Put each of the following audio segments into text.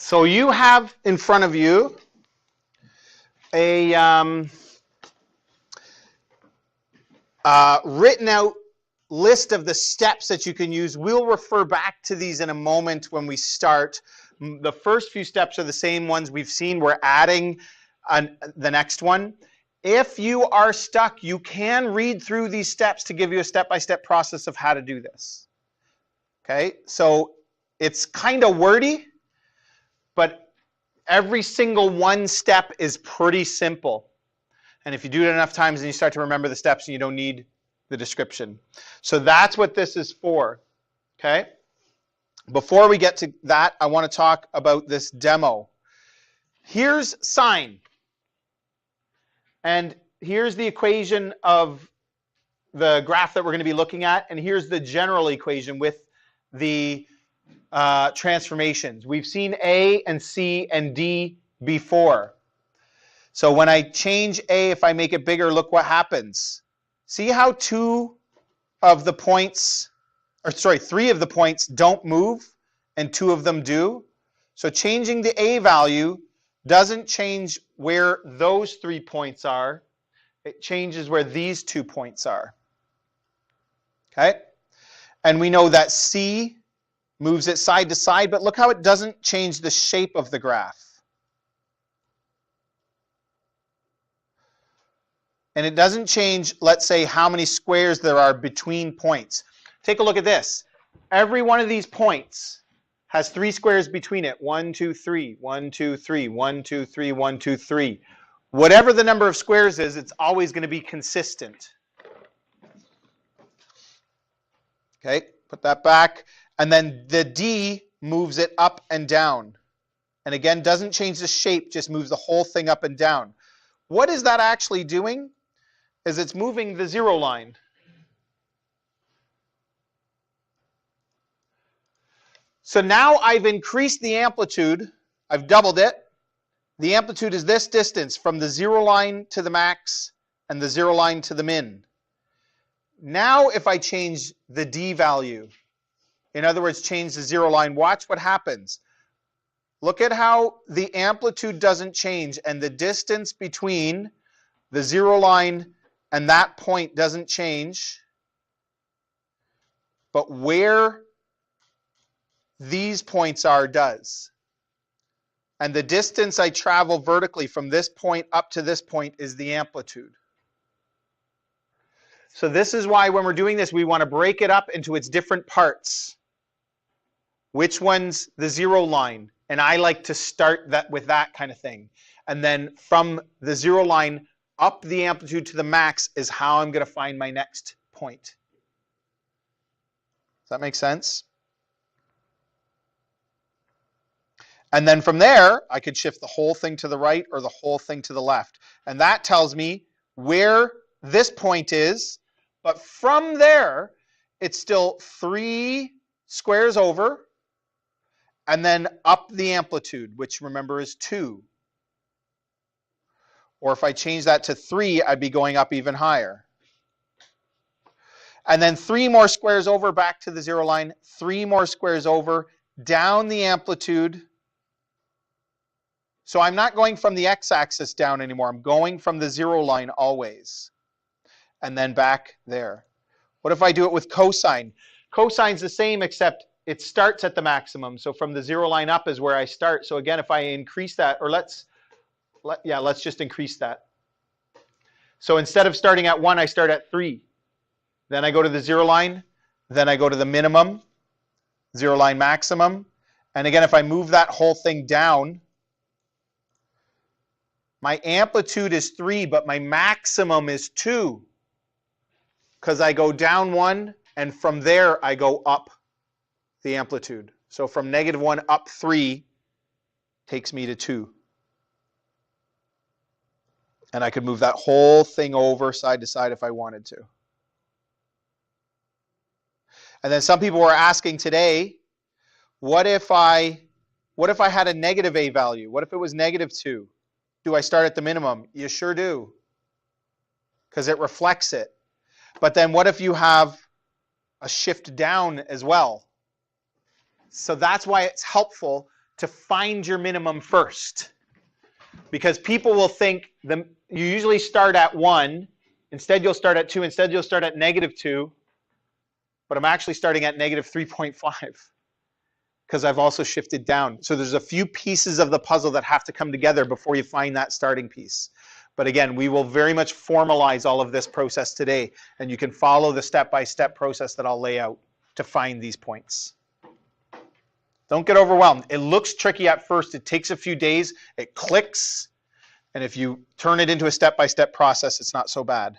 So you have in front of you a written out list of the steps that you can use. We'll refer back to these in a moment when we start. The first few steps are the same ones we've seen. We're adding the next one. If you are stuck, you can read through these steps to give you a step-by-step process of how to do this. Okay, so it's kind of wordy, but every single one step is pretty simple. And if you do it enough times, then you start to remember the steps and you don't need the description. So that's what this is for. Okay? Before we get to that, I want to talk about this demo. Here's sine. And here's the equation of the graph that we're going to be looking at. And here's the general equation with the transformations. We've seen A and C and D before. So when I change A, if I make it bigger, look what happens. See how three of the points don't move and two of them do? So changing the A value doesn't change where those 3 points are. It changes where these 2 points are. Okay? And we know that C moves it side to side, but look how it doesn't change the shape of the graph. And it doesn't change, let's say, how many squares there are between points. Take a look at this. Every one of these points has 3 squares between it. 1, 2, 3, 1, 2, 3, 1, 2, 3, 1, 2, 3. Whatever the number of squares is, it's always going to be consistent. Okay, put that back. And then the D moves it up and down. And again, doesn't change the shape, just moves the whole thing up and down. What is that actually doing? Is it's moving the zero line. So now I've increased the amplitude. I've doubled it. The amplitude is this distance from the zero line to the max and the zero line to the min. Now if I change the D value, in other words, change the zero line, watch what happens. Look at how the amplitude doesn't change and the distance between the zero line and that point doesn't change. But where these points are does. And the distance I travel vertically from this point up to this point is the amplitude. So this is why when we're doing this, we want to break it up into its different parts. Which one's the zero line? And I like to start that with that kind of thing. And then from the zero line up the amplitude to the max is how I'm going to find my next point. Does that make sense? And then from there, I could shift the whole thing to the right or the whole thing to the left. And that tells me where this point is. But from there, it's still 3 squares over. And then up the amplitude, which remember is 2. Or if I change that to 3, I'd be going up even higher. And then 3 more squares over back to the zero line, 3 more squares over, down the amplitude. So I'm not going from the x-axis down anymore. I'm going from the zero line always. And then back there. What if I do it with cosine? Cosine's the same except it starts at the maximum. So from the zero line up is where I start. So again, if I increase that, or let's just increase that. So instead of starting at 1, I start at 3. Then I go to the zero line. Then I go to the minimum, zero line maximum. And again, if I move that whole thing down, my amplitude is 3, but my maximum is 2. Because I go down 1, and from there I go up the amplitude. So from -1 up 3 takes me to 2. And I could move that whole thing over side to side if I wanted to. And then some people were asking today, what if I had a negative A value? What if it was -2? Do I start at the minimum? You sure do. Because it reflects it. But then what if you have a shift down as well? So that's why it's helpful to find your minimum first. Because people will think you usually start at 1, instead you'll start at 2, instead you'll start at -2, but I'm actually starting at -3.5 because I've also shifted down. So there's a few pieces of the puzzle that have to come together before you find that starting piece. But again, we will very much formalize all of this process today, and you can follow the step-by-step process that I'll lay out to find these points. Don't get overwhelmed. It looks tricky at first. It takes a few days. It clicks. And if you turn it into a step-by-step process, it's not so bad.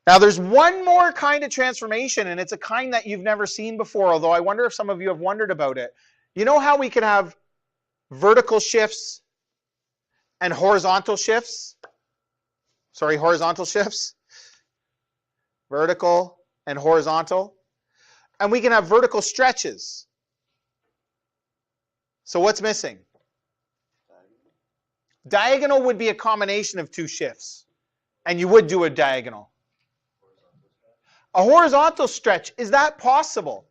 Now, there's one more kind of transformation, and it's a kind that you've never seen before, although I wonder if some of you have wondered about it. You know how we can have vertical shifts and horizontal shifts? Sorry, horizontal shifts. Vertical and horizontal. And we can have vertical stretches. So what's missing? Diagonal would be a combination of two shifts. And you would do a diagonal. A horizontal stretch, is that possible?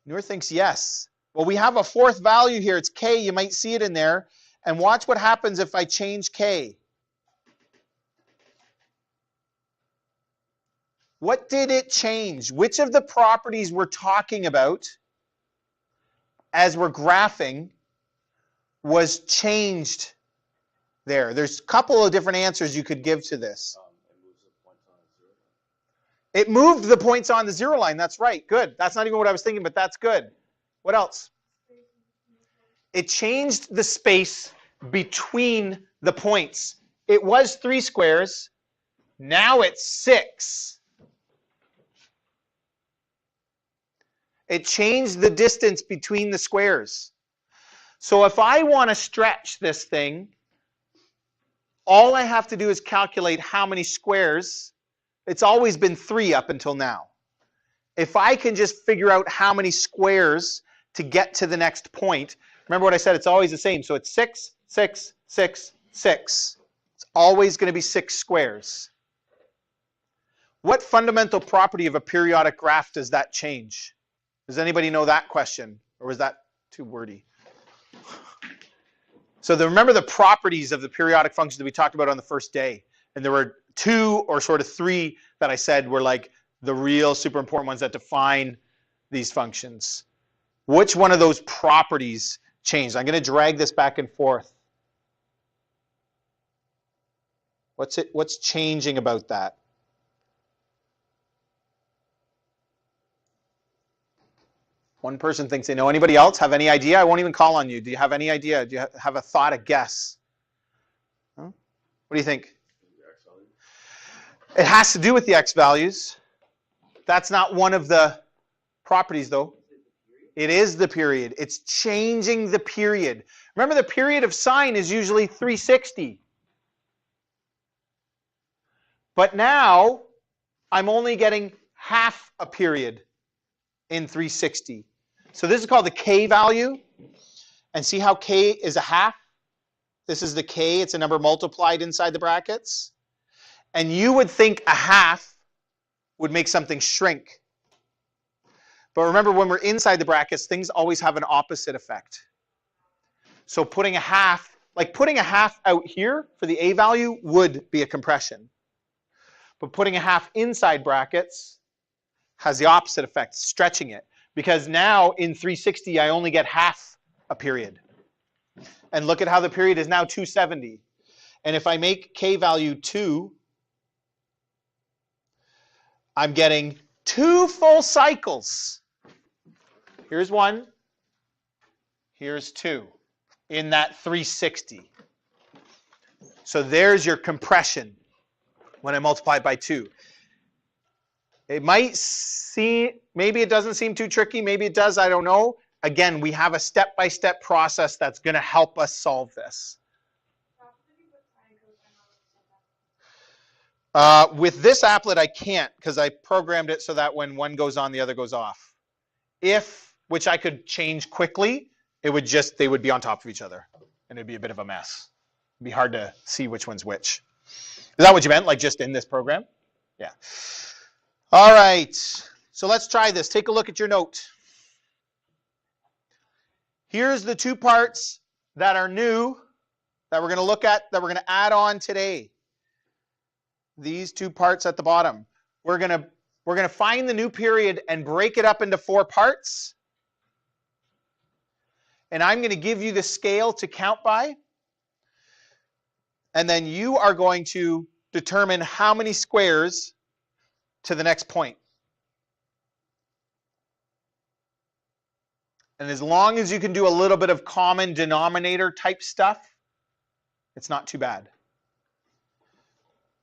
Noor thinks yes. Well, we have a fourth value here. It's k. You might see it in there. And watch what happens if I change k. What did it change? Which of the properties we're talking about as we're graphing was changed there? There's a couple of different answers you could give to this. It moved the points on the zero line. That's right. Good. That's not even what I was thinking, but that's good. What else? It changed the space between the points. It was 3 squares. Now it's 6. It changed the distance between the squares. So if I want to stretch this thing, all I have to do is calculate how many squares. It's always been 3 up until now. If I can just figure out how many squares to get to the next point, remember what I said, it's always the same. So it's 6, 6, 6, 6. It's always going to be 6 squares. What fundamental property of a periodic graph does that change? Does anybody know that question? Or was that too wordy? So remember the properties of the periodic function that we talked about on the first day. And there were 2 or sort of 3 that I said were like the real super important ones that define these functions. Which one of those properties changed? I'm going to drag this back and forth. What's changing about that? One person thinks they know. Anybody else have any idea? I won't even call on you. Do you have any idea? Do you have a thought, a guess? Huh? What do you think? It has to do with the x values. That's not one of the properties, though. It is the period. It's changing the period. Remember, the period of sine is usually 360. But now, I'm only getting half a period in 360. So this is called the k value. And see how k is a half? This is the k. It's a number multiplied inside the brackets. And you would think a half would make something shrink. But remember, when we're inside the brackets, things always have an opposite effect. So putting a half, like putting a half out here for the a value would be a compression. But putting a half inside brackets has the opposite effect, stretching it. Because now in 360, I only get half a period. And look at how the period is now 270. And if I make k value 2, I'm getting 2 full cycles. Here's 1. Here's 2 in that 360. So there's your compression when I multiply it by 2. It might seem, maybe it doesn't seem too tricky. Maybe it does. I don't know. Again, we have a step-by-step process that's going to help us solve this. With this applet, I can't because I programmed it so that when one goes on, the other goes off. Which I could change quickly, they would be on top of each other, and it'd be a bit of a mess. It'd be hard to see which one's which. Is that what you meant, like just in this program? Yeah. All right. So let's try this. Take a look at your note. Here's the two parts that are new that we're going to look at, that we're going to add on today. These two parts at the bottom. We're going to find the new period and break it up into 4 parts. And I'm going to give you the scale to count by. And then you are going to determine how many squares to the next point. And as long as you can do a little bit of common denominator type stuff, it's not too bad.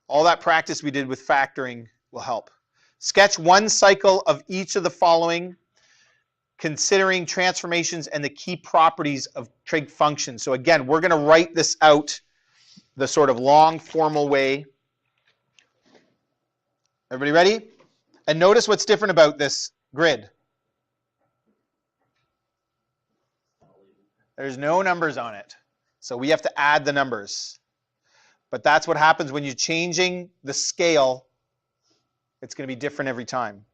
All that practice we did with factoring will help. Sketch 1 cycle of each of the following, considering transformations and the key properties of trig functions. So again, we're going to write this out the sort of long formal way. Everybody ready? And notice what's different about this grid. There's no numbers on it. So we have to add the numbers. But that's what happens when you're changing the scale. It's going to be different every time.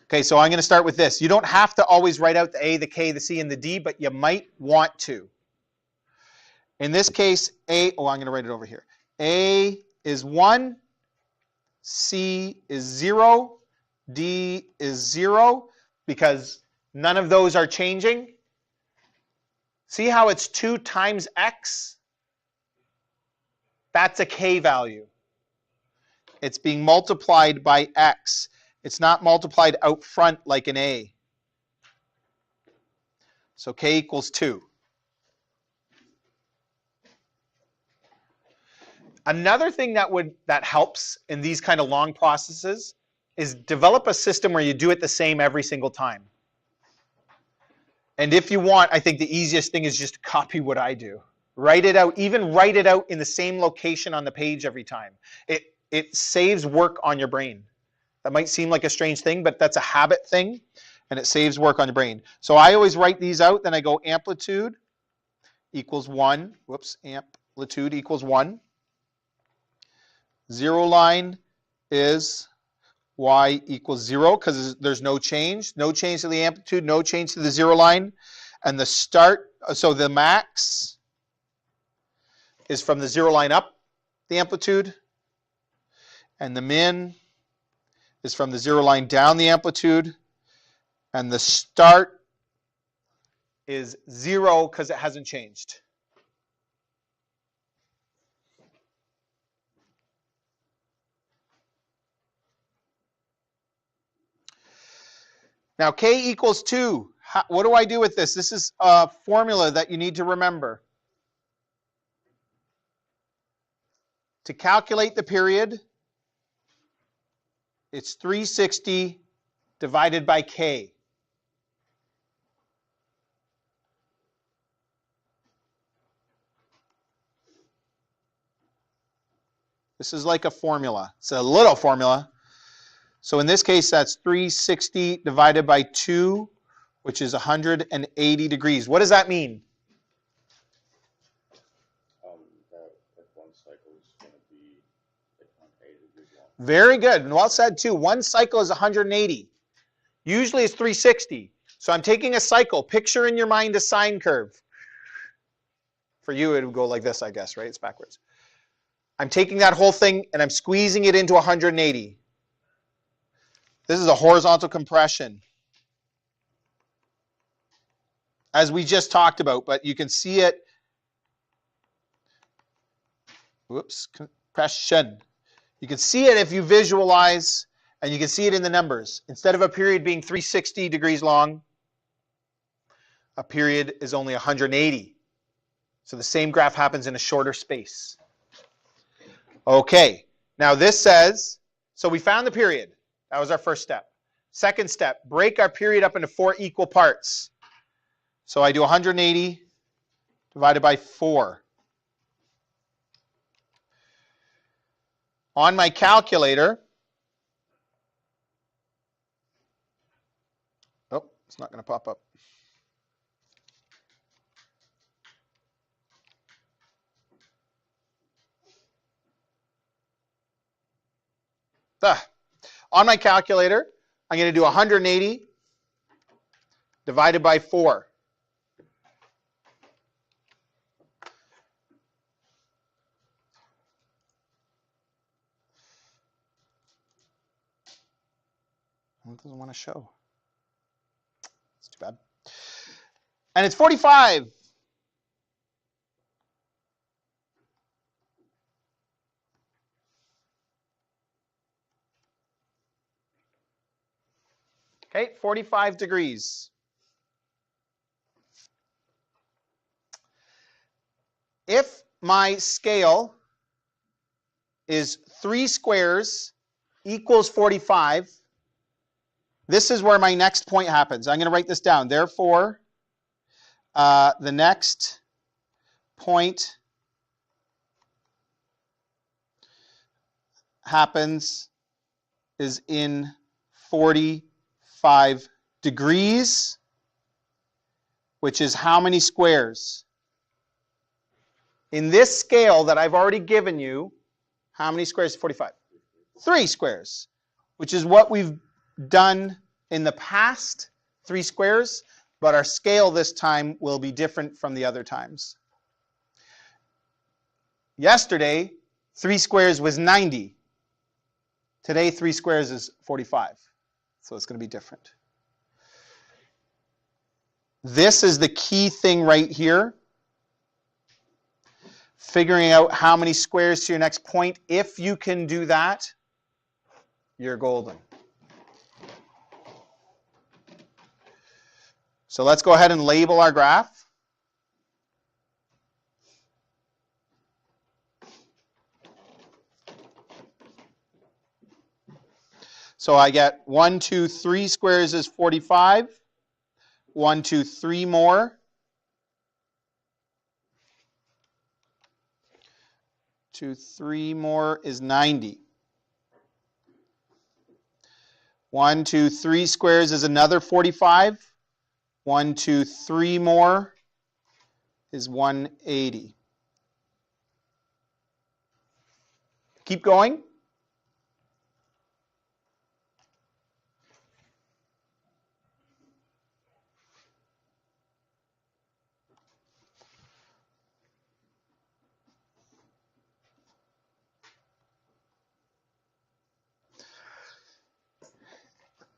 Okay, so I'm going to start with this. You don't have to always write out the A, the K, the C, and the D, but you might want to. In this case, I'm going to write it over here. A is 1, C is 0, D is 0, because none of those are changing. See how it's 2 times x? That's a K value. It's being multiplied by x. It's not multiplied out front like an A. So K equals 2. Another thing that helps in these kind of long processes is develop a system where you do it the same every single time. And if you want, I think the easiest thing is just copy what I do. Write it out, even write it out in the same location on the page every time. It saves work on your brain. That might seem like a strange thing, but that's a habit thing, and it saves work on your brain. So I always write these out, then I go amplitude equals 1. Whoops, amplitude equals 1. 0 line is y equals 0 because there's no change. No change to the amplitude, no change to the 0 line. And the start, so the max is from the 0 line up the amplitude. And the min is from the 0 line down the amplitude. And the start is 0 because it hasn't changed. Now, K equals 2. What do I do with this? This is a formula that you need to remember. To calculate the period, it's 360 divided by K. This is like a formula. It's a little formula. So in this case, that's 360 divided by 2, which is 180 degrees. What does that mean? That 1 cycle is going to be 180 degrees long. Very good. And well said, too. 1 cycle is 180. Usually it's 360. So I'm taking a cycle. Picture in your mind a sine curve. For you, it would go like this, I guess, right? It's backwards. I'm taking that whole thing and I'm squeezing it into 180. This is a horizontal compression, as we just talked about, but you can see it. Whoops, compression. You can see it if you visualize, and you can see it in the numbers. Instead of a period being 360 degrees long, a period is only 180. So the same graph happens in a shorter space. Okay, now this says, so we found the period. That was our first step. Second step, break our period up into 4 equal parts. So I do 180 divided by 4. On my calculator, oh, it's not going to pop up. On my calculator, I'm going to do 180 divided by 4. Well, it doesn't want to show. It's too bad. And it's 45. Okay, 45 degrees. If my scale is 3 squares equals 45, this is where my next point happens. I'm going to write this down. Therefore, the next point happens is in 45 degrees, which is how many squares? In this scale that I've already given you, how many squares is 45? 3 squares, which is what we've done in the past, 3 squares, but our scale this time will be different from the other times. Yesterday, 3 squares was 90. Today, 3 squares is 45. So it's going to be different. This is the key thing right here. Figuring out how many squares to your next point. If you can do that, you're golden. So let's go ahead and label our graph. So I get 1, 2, 3 squares is 45. 1, 2, 3 more. 2, 3 more is 90. 1, 2, 3 squares is another 45. 1, 2, 3 more is 180. Keep going.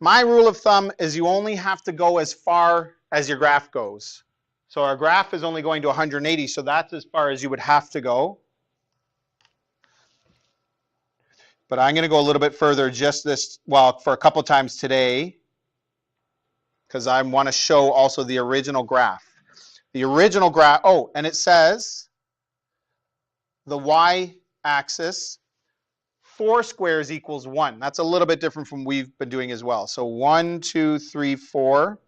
My rule of thumb is you only have to go as far as your graph goes. So our graph is only going to 180, so that's as far as you would have to go. But I'm going to go a little bit further just this, well, for a couple times today, because I want to show also the original graph. The original graph, oh, and it says the y-axis, 4 squares equals 1. That's a little bit different from we've been doing as well. So 1, 2, 3, 4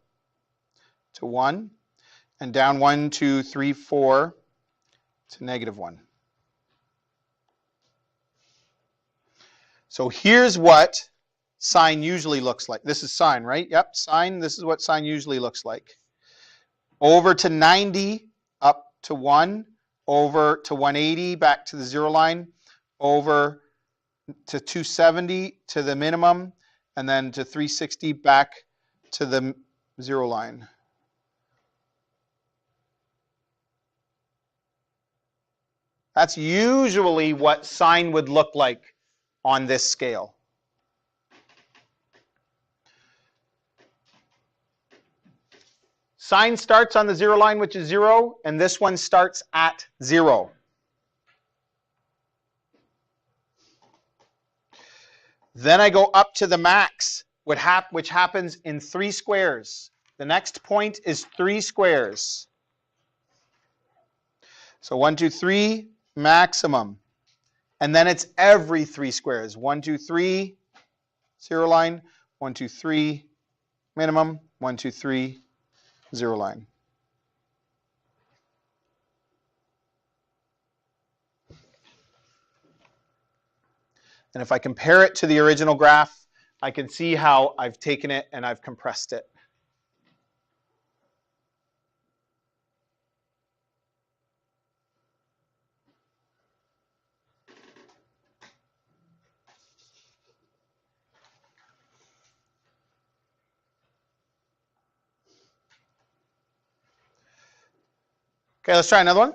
to 1. And down 1, 2, 3, 4 to negative 1. So here's what sine usually looks like. This is sine, right? Yep, sine. This is what sine usually looks like. Over to 90, up to 1. Over to 180, back to the 0 line. Over to 270 to the minimum. And then to 360 back to the 0 line. That's usually what sine would look like on this scale. Sine starts on the 0 line, which is 0, and this one starts at 0. Then I go up to the max, which happens in 3 squares. The next point is 3 squares. So 1, 2, 3, maximum. And then it's every 3 squares. 1, 2, 3, 0 line. 1, 2, 3, minimum. 1, 2, 3, 0 line. And if I compare it to the original graph, I can see how I've taken it and I've compressed it. Okay, let's try another one.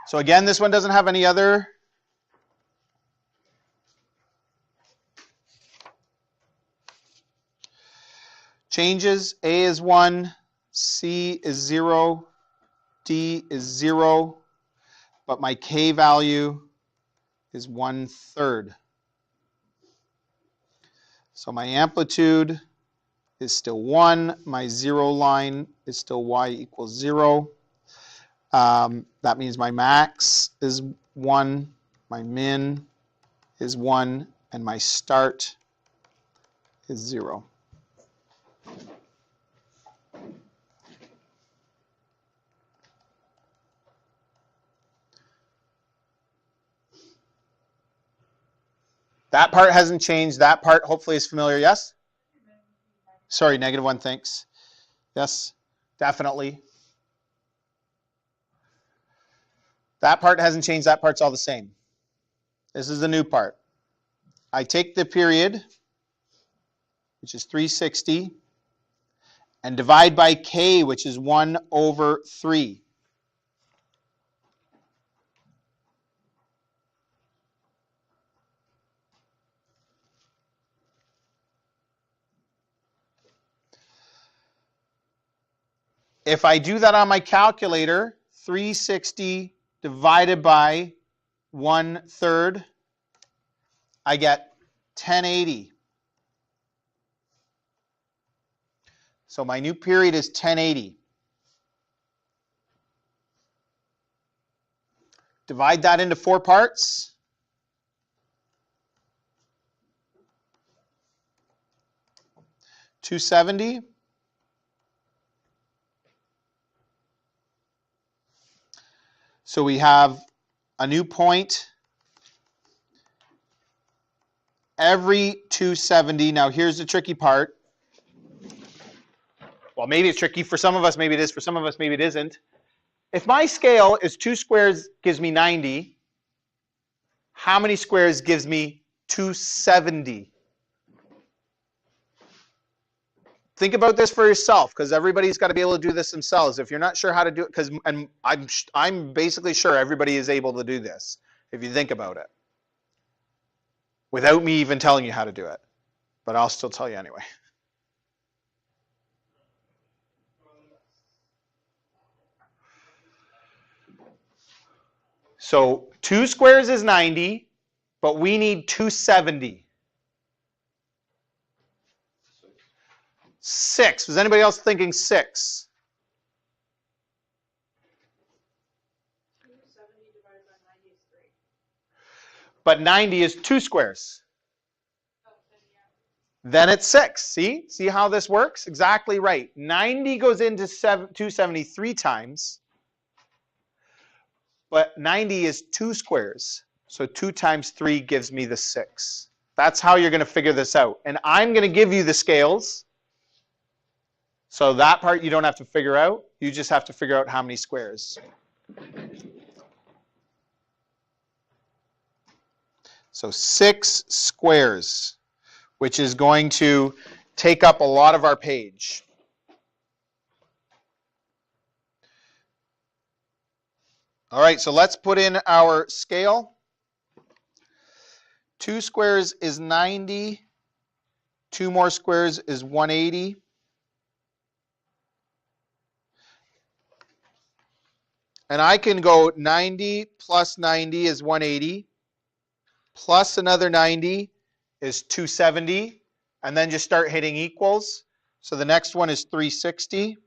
So again, this one doesn't have any other changes. A is 1, C is 0, D is 0, but my K value is 1/3. So my amplitude is still 1. My 0 line is still y equals 0. That means my max is 1, my min is 1, and my start is 0. That part hasn't changed. That part hopefully is familiar. Yes? Sorry, -1, thanks. Yes, definitely. That part hasn't changed. That part's all the same. This is the new part. I take the period, which is 360, and divide by K, which is 1/3. If I do that on my calculator, 360 divided by 1/3, I get 1080. So my new period is 1080. Divide that into 4 parts. $270. So we have a new point every 270. Now here's the tricky part. Well, maybe it's tricky for some of us, maybe it is for some of us, maybe it isn't. If my scale is 2 squares gives me 90, how many squares gives me 270? Think about this for yourself, because everybody's got to be able to do this themselves. If you're not sure how to do it, because I'm basically sure everybody is able to do this, if you think about it, without me even telling you how to do it. But I'll still tell you anyway. So 2 squares is 90, but we need 270. 6. Was anybody else thinking 6? 270 divided by 90 is 3. But 90 is 2 squares. Oh, then yeah. Then it's 6. See how this works? Exactly right. 90 goes into 273 times, but 90 is 2 squares. So 2 times 3 gives me the 6. That's how you're going to figure this out. And I'm going to give you the scales. So that part you don't have to figure out. You just have to figure out how many squares. So 6 squares, which is going to take up a lot of our page. All right, so let's put in our scale. 2 squares is 90. 2 more squares is 180. And I can go 90 plus 90 is 180. Plus another 90 is 270. And then just start hitting equals. So the next one is 360.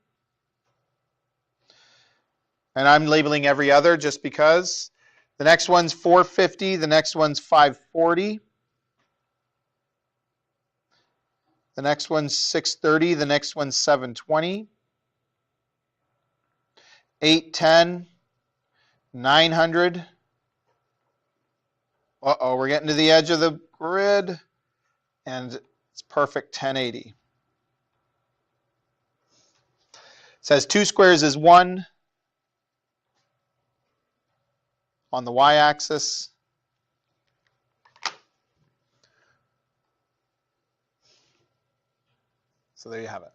And I'm labeling every other just because. The next one's 450. The next one's 540. The next one's 630. The next one's 720. 810. 900. Uh-oh, we're getting to the edge of the grid. And it's perfect 1080. It says 2 squares is 1 on the y-axis. So there you have it.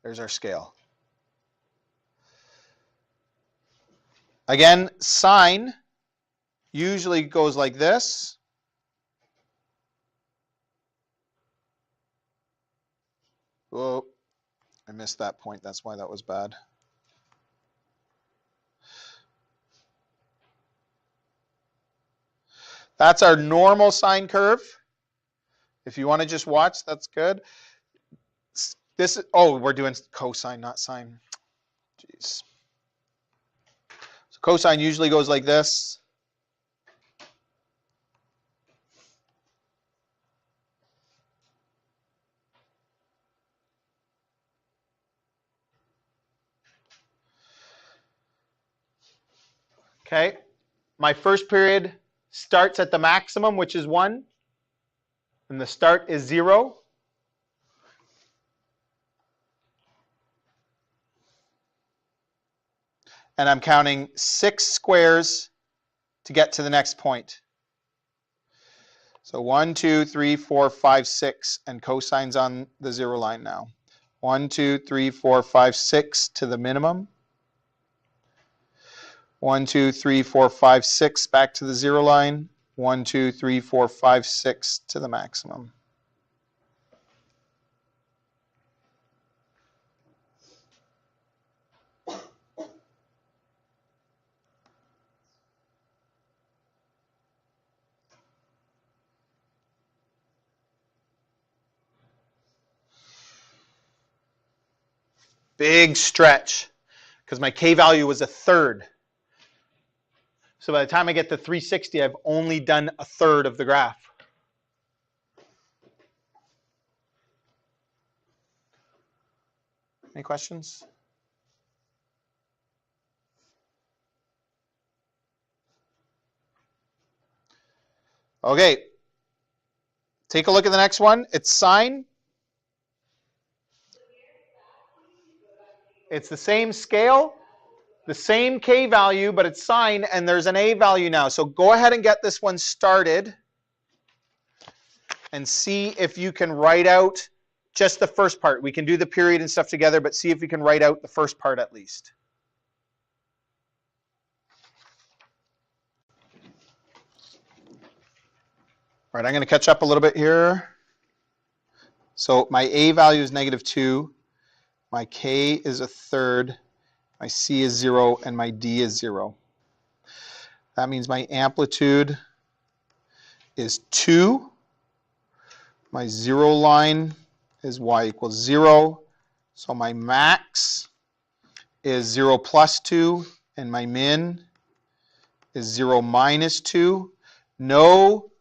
There's our scale. Again, sine usually goes like this. Whoa, I missed that point. That's why that was bad. That's our normal sine curve. If you want to just watch, that's good. This is, oh, we're doing cosine, not sine. Jeez. So cosine usually goes like this. Okay. My first period starts at the maximum, which is 1. And the start is 0. And I'm counting 6 squares to get to the next point. So 1, 2, 3, 4, 5, 6, and cosine's on the 0 line now. 1, 2, 3, 4, 5, 6 to the minimum. 1, 2, 3, 4, 5, 6 back to the 0 line. 1, 2, 3, 4, 5, 6 to the maximum. Big stretch, because my K value was 1/3. So by the time I get to 360, I've only done 1/3 of the graph. Any questions? Okay. Take a look at the next one. It's sine. It's the same scale, the same K value, but it's sine, and there's an A value now. So go ahead and get this one started and see if you can write out just the first part. We can do the period and stuff together, but see if you can write out the first part at least. All right, I'm going to catch up a little bit here. So my A value is -2. My K is 1/3. My C is 0, and my D is 0. That means my amplitude is 2. My 0 line is y equals 0. So my max is 0 plus 2, and my min is 0 minus 2. No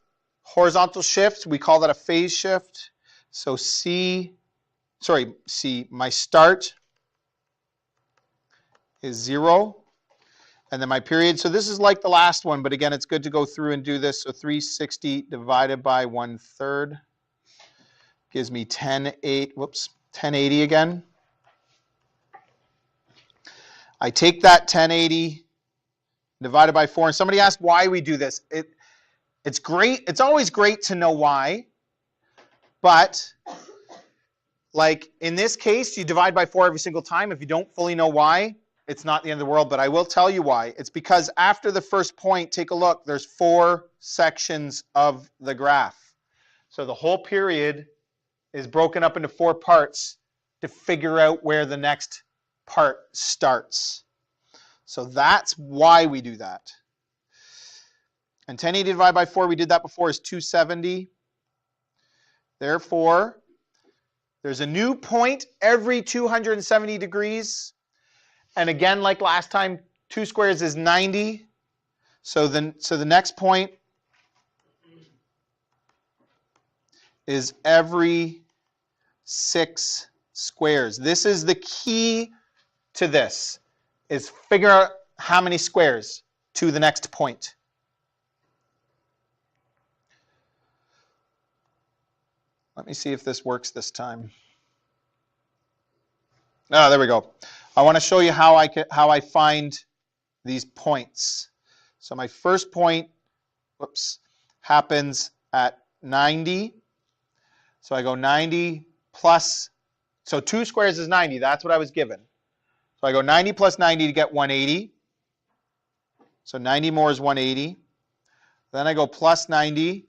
horizontal shift. We call that a phase shift. So my start is 0. And then my period, so this is like the last one, but again, it's good to go through and do this. So 360 divided by 1/3 gives me 1080 again. I take that 1080 divided by 4, and somebody asked why we do this. It's great. It's always great to know why, but like in this case, you divide by 4 every single time. If you don't fully know why, it's not the end of the world, but I will tell you why. It's because after the first point, take a look, there's 4 sections of the graph. So the whole period is broken up into 4 parts to figure out where the next part starts. So that's why we do that. And 1080 divided by 4, we did that before, is 270. Therefore, there's a new point every 270 degrees. And again, like last time, 2 squares is 90. So the next point is every 6 squares. This is the key to this, is figure out how many squares to the next point. Let me see if this works this time. Ah, there we go. I want to show you how I find these points. So my first point, happens at 90. So I go 90 plus, so 2 squares is 90. That's what I was given. So I go 90 plus 90 to get 180. So 90 more is 180. Then I go plus 90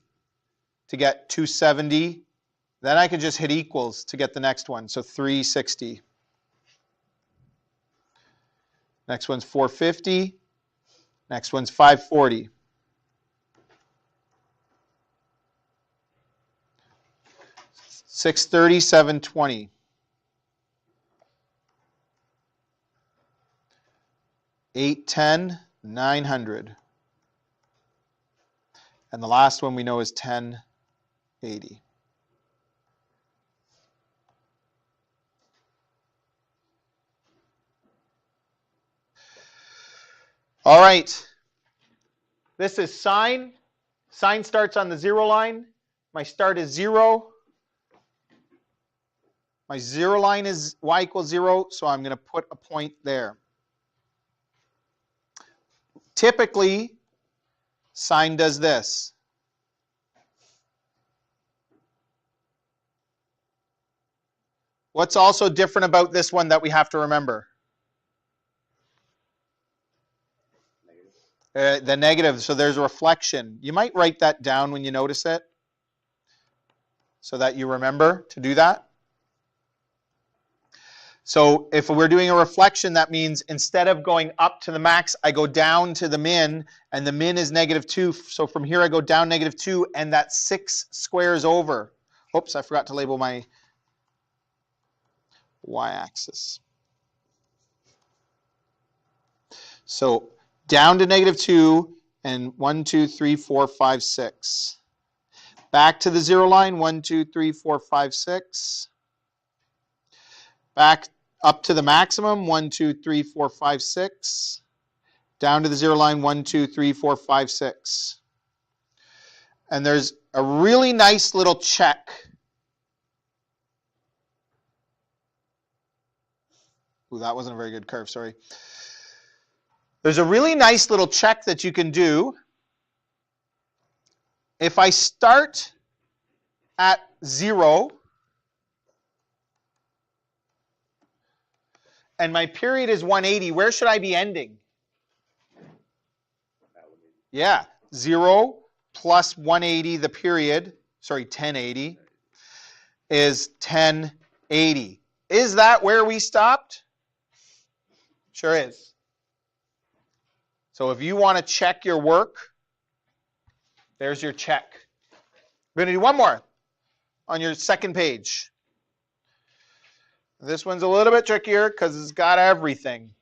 to get 270. Then I can just hit equals to get the next one. So 360. Next one's 450. Next one's 540. $630, $720. $810, $900. And the last one we know is $1080. All right. This is sine. Sine starts on the 0 line. My start is 0. My 0 line is y equals 0, so I'm going to put a point there. Typically, sine does this. What's also different about this one that we have to remember? The negative, so there's a reflection. You might write that down when you notice it so that you remember to do that. So if we're doing a reflection, that means instead of going up to the max, I go down to the min, and the min is -2. So from here I go down -2, and that 6 squares over. Oops, I forgot to label my y-axis. So down to -2, and 1, 2, 3, 4, 5, 6. Back to the 0 line, 1, 2, 3, 4, 5, 6. Back up to the maximum, 1, 2, 3, 4, 5, 6. Down to the 0 line, 1, 2, 3, 4, 5, 6. And there's a really nice little check. Ooh, that wasn't a very good curve, sorry. There's a really nice little check that you can do. If I start at 0, and my period is 180, where should I be ending? Yeah, 0 plus 180, the period, sorry, 1080, is 1080. Is that where we stopped? Sure is. So if you want to check your work, there's your check. We're going to do one more on your second page. This one's a little bit trickier because it's got everything.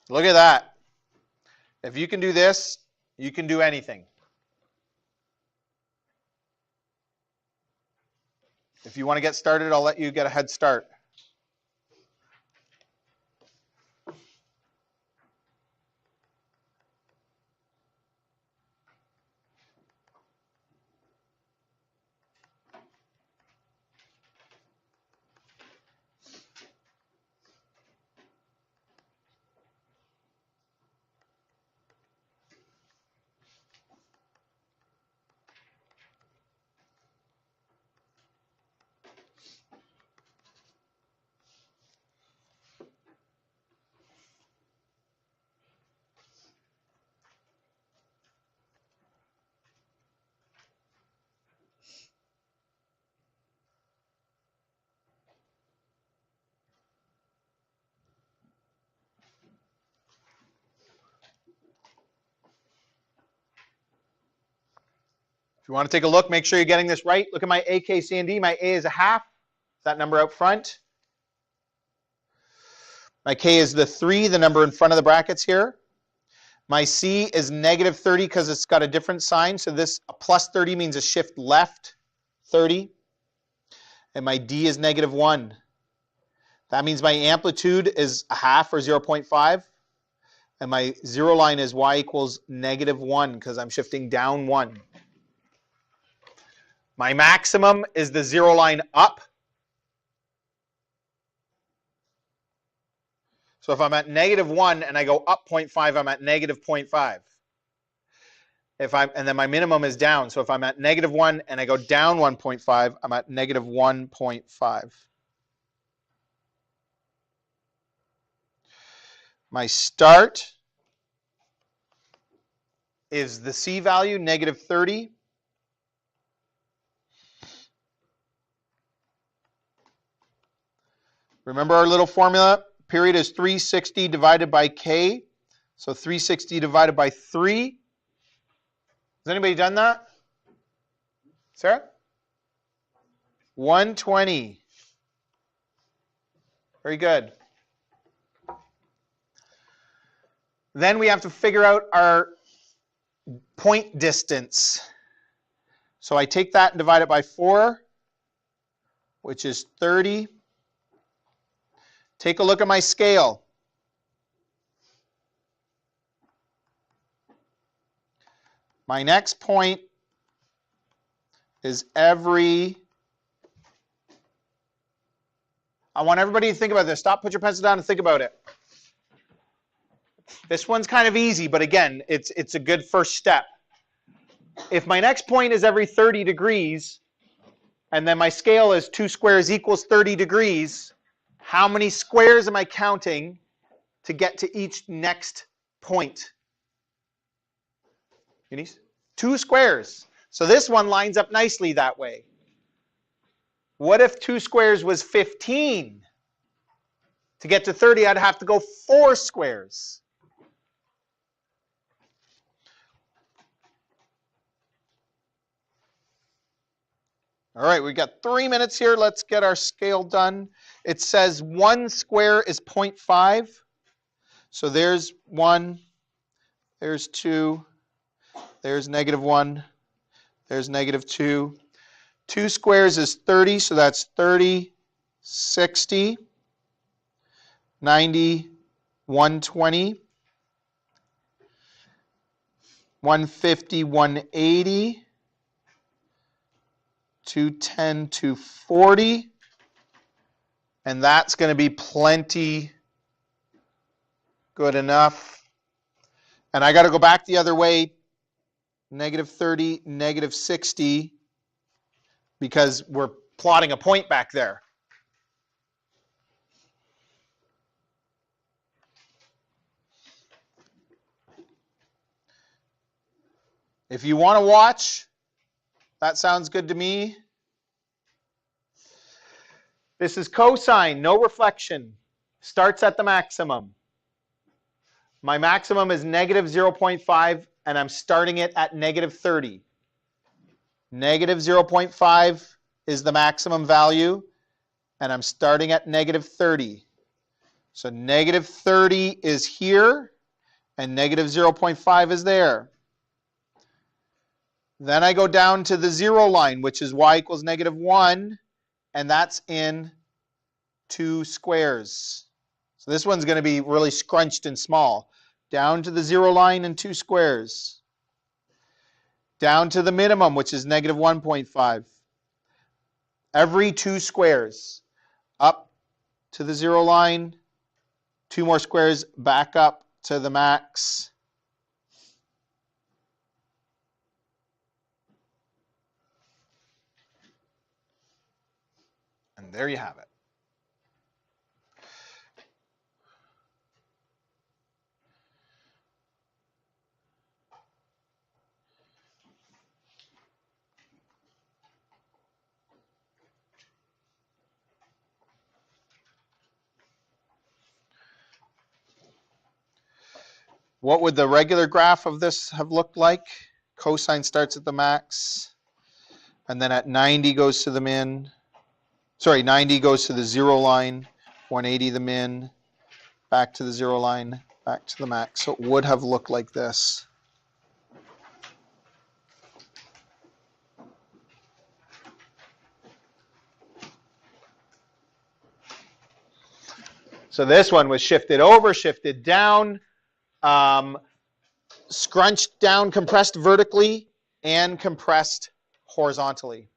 Look at that. If you can do this, you can do anything. If you want to get started, I'll let you get a head start. If you want to take a look, make sure you're getting this right. Look at my A, K, C, and D. My A is a half. That number out front. My K is the 3, the number in front of the brackets here. My C is -30 because it's got a different sign. So this plus 30 means a shift left 30. And my D is -1. That means my amplitude is a half or 0.5. And my 0 line is y equals -1 because I'm shifting down 1. My maximum is the 0 line up. So if I'm at -1 and I go up 0.5, I'm at -0.5. And then my minimum is down. So if I'm at -1 and I go down 1.5, I'm at -1.5. My start is the C value, negative 30. Remember our little formula? Period is 360 divided by K. So 360 divided by 3. Has anybody done that? Sarah? 120. Very good. Then we have to figure out our point distance. So I take that and divide it by 4, which is 30. Take a look at my scale. My next point is every... I want everybody to think about this. Stop, put your pencil down and think about it. This one's kind of easy, but again, it's a good first step. If my next point is every 30 degrees, and then my scale is 2 squares equals 30 degrees, how many squares am I counting to get to each next point? Eunice? 2 squares. So this one lines up nicely that way. What if 2 squares was 15? To get to 30, I'd have to go 4 squares. All right, we've got 3 minutes here. Let's get our scale done. It says 1 square is 0.5. So there's 1, there's 2, there's -1, there's -2. 2 squares is 30, so that's 30, 60, 90, 120, 150, 180, 210, 240, and that's going to be plenty good enough. And I got to go back the other way, -30, -60, because we're plotting a point back there. If you want to watch, that sounds good to me. This is cosine, no reflection. Starts at the maximum. My maximum is -0.5, and I'm starting it at -30. -0.5 is the maximum value, and I'm starting at -30. So -30 is here, and -0.5 is there. Then I go down to the 0 line, which is y equals -1, and that's in 2 squares. So this one's going to be really scrunched and small. Down to the 0 line and 2 squares. Down to the minimum, which is -1.5. Every 2 squares. Up to the 0 line, 2 more squares, back up to the max. And there you have it. What would the regular graph of this have looked like? Cosine starts at the max, and then at 90 goes to the min. Sorry, 90 goes to the 0 line, 180 the min, back to the 0 line, back to the max. So it would have looked like this. So this one was shifted over, shifted down, scrunched down, compressed vertically, and compressed horizontally.